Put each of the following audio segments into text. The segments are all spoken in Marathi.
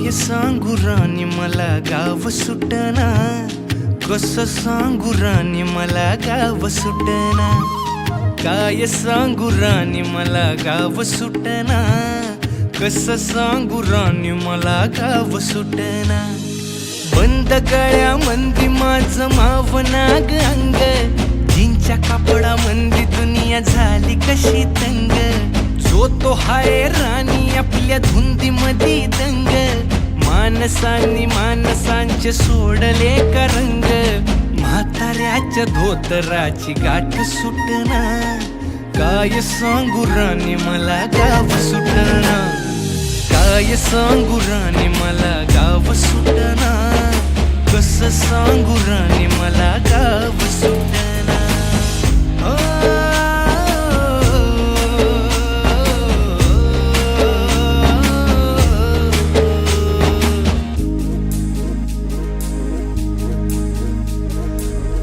काय सांगू राणी मला गाव सुटना, कसं सांगू राणी मला गाव सुटना, काय सांगू राणी मला गाव सुटना, कसं सांगू राणी मला गाव सुटना। बंद गळ्यामंदी माझं मावनाग अंग, जीनच्या कापडामंदी दुनिया झाली कशी तंग, जो तो हाय राणी आपल्या धुंदीमधी दंग, माणसांनी माणसांचे सोडले का रंग, म्हाताऱ्याच्या धोतराची गाठ सुटना, काय सांगू राणी मला गाव सुटना, काय सांगू राणी मला गाव सुटना, कसं सांगू राणी मला गाव सुटना।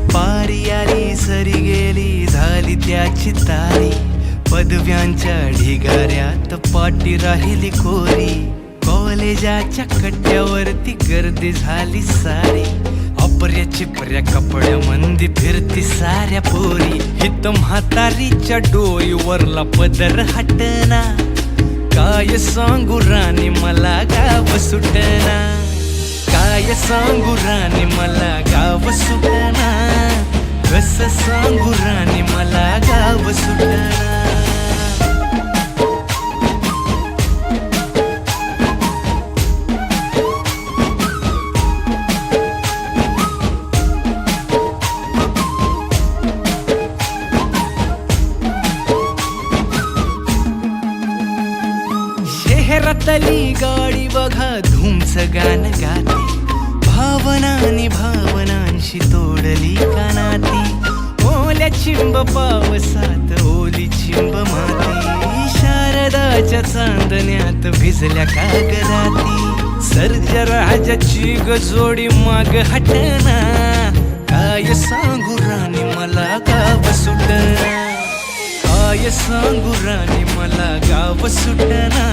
पारी आली सरी गेली झाली त्याची तारी, पदव्यांच्या ढिगाऱ्यात पाठी राहिली कोरी, कॉलेजाच्या कट्ट्यावरती गर्दी झाली सारी, अपर्या चिपर्या कपड्यामंदी फिरती साऱ्या पोरी, हित म्हातारीच्या डोईवरला पदर हटना, काय सांगू राणी मला गाव सुटना, काय सांगू राणी मला गाव सुटना, कसं सांगू राणी मला गाव सुटना। शहरातली गाडी बघा धूमचं गाणं गाते, भावनांनी भावनांशी तोडली कानाती, ओल्या चिंब पावसात ओली चिंब माती, शारदाच्या चांदण्यात भिजल्या कागदाती, सर्जराजाची गजोडी माग हटना, काय सांगू राणी मला गाव सुटना, काय सांगू राणी मला गाव सुटना,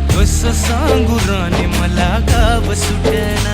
कसं सांगू राणी मला गाव सुटना।